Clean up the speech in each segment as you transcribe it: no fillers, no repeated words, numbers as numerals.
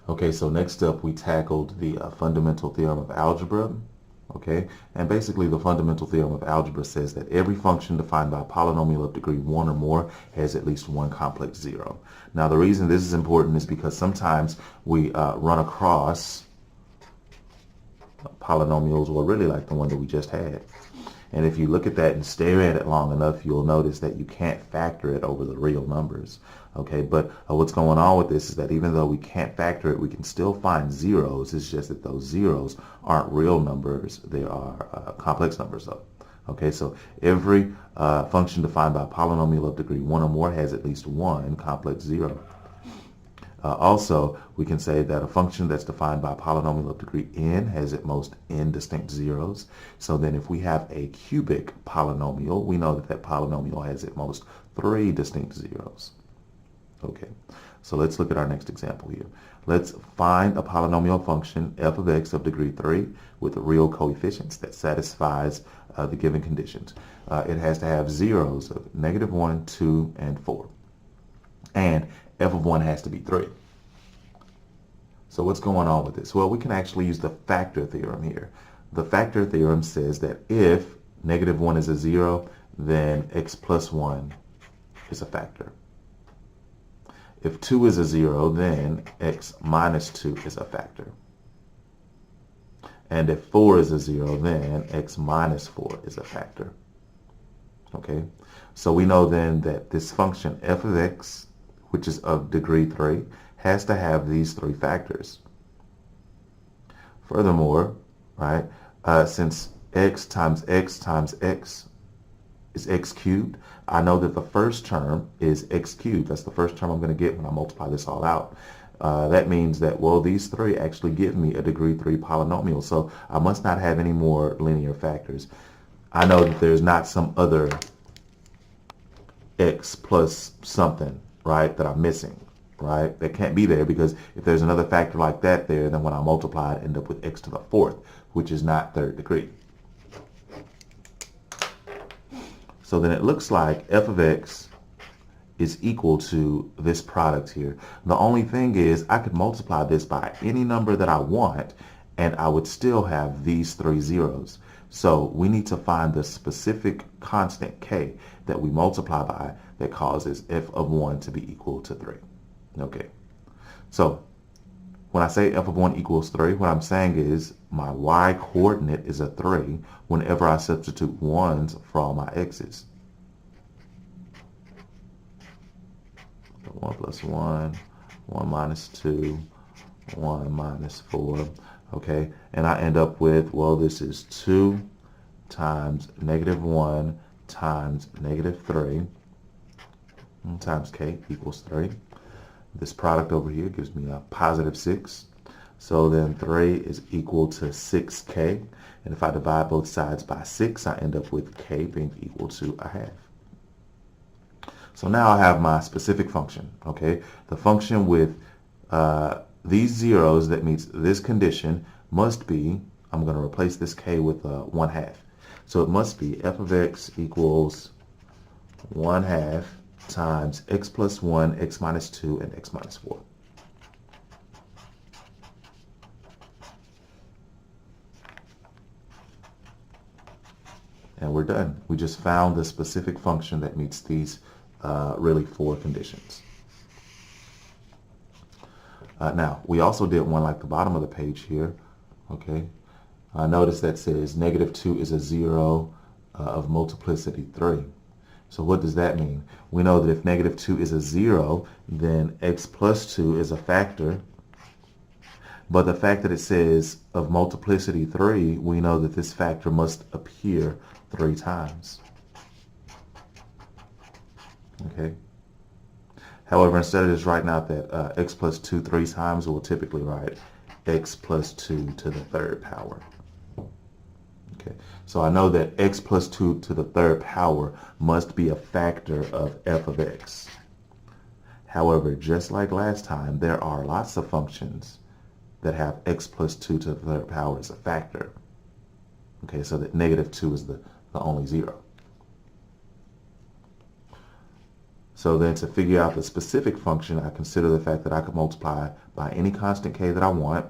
Okay, so next up we tackled the fundamental theorem of algebra. Okay, and basically the fundamental theorem of algebra says that every function defined by a polynomial of degree 1 or more has at least one complex zero. Now the reason this is important is because sometimes we run across polynomials, or really like the one that we just had. And if you look at that and stare at it long enough, you'll notice that you can't factor it over the real numbers. Okay, but what's going on with this is that even though we can't factor it, we can still find zeros. It's just that those zeros aren't real numbers. They are complex numbers though. Okay, so every function defined by a polynomial of degree 1 or more has at least one complex zero. Also, we can say that a function that's defined by a polynomial of degree n has at most n distinct zeros. So then if we have a cubic polynomial, we know that that polynomial has at most 3 distinct zeros. Okay, so let's look at our next example here. Let's find a polynomial function f of x of degree 3 with real coefficients that satisfies the given conditions. It has to have zeros of -1, 2, and 4. And f of 1 has to be 3. So what's going on with this? Well, we can actually use the factor theorem here. The factor theorem says that if -1 is a 0, then x plus 1 is a factor. If 2 is a 0, then x minus 2 is a factor. And if 4 is a 0, then x minus 4 is a factor. Okay, so we know then that this function f of x, which is of degree 3, has to have these 3 factors. Furthermore, right, since x times x times x is x cubed, I know that the first term is x cubed. That's the first term I'm going to get when I multiply this all out. That means that, well, these 3 actually give me a degree 3 polynomial, so I must not have any more linear factors. I know that there's not some other x plus something, right, that I'm missing, right? That can't be there, because if there's another factor like that there, then when I multiply, I end up with x to the 4th, which is not 3rd degree. So then it looks like f of x is equal to this product here. The only thing is I could multiply this by any number that I want, and I would still have these 3 zeros. So we need to find the specific constant k that we multiply by that causes f of 1 to be equal to 3. Okay, so when I say f of 1 equals 3, what I'm saying is my y coordinate is a 3 whenever I substitute 1s for all my x's. So 1 plus 1, 1 minus 2, 1 minus 4. Okay, and I end up with, well, this is 2 times -1 times -3 times k equals 3. This product over here gives me a positive 6. So then 3 is equal to 6k. And if I divide both sides by 6, I end up with k being equal to a half. So now I have my specific function, okay? The function with these zeros that meets this condition must be, I'm going to replace this k with 1/2. So it must be f of x equals 1/2 times x plus 1, x minus 2, and x minus 4. And we're done. We just found the specific function that meets these really 4 conditions. Now, we also did one like the bottom of the page here. Okay, notice that says -2 is a 0 of multiplicity 3. So what does that mean? We know that if -2 is a 0, then x plus 2 is a factor. But the fact that it says of multiplicity 3, we know that this factor must appear 3 times. Okay. However, instead of just writing out that x plus 2 3 times, we'll typically write x plus 2 to the 3rd power. Okay, so I know that x plus 2 to the 3rd power must be a factor of f of x. However, just like last time, there are lots of functions that have x plus 2 to the 3rd power as a factor. Okay, so that -2 is the only 0. So then to figure out the specific function, I consider the fact that I can multiply by any constant k that I want,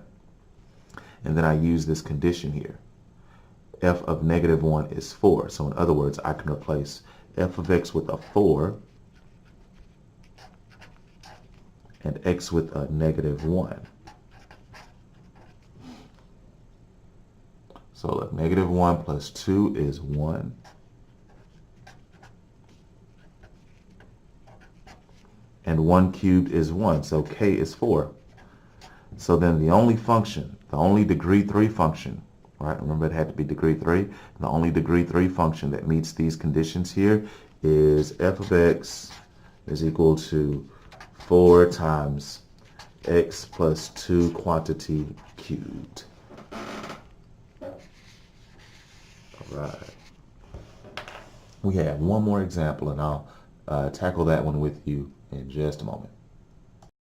and then I use this condition here. F of negative 1 is 4. So in other words, I can replace f of x with a 4 and x with a negative 1. So look, negative 1 plus 2 is 1. And 1 cubed is 1, so k is 4. So then the only function, the only degree 3 function, right? Remember it had to be degree 3. The only degree 3 function that meets these conditions here is f of x is equal to 4 times x plus 2 quantity cubed. All right. We have one more example, and I'll tackle that one with you in just a moment.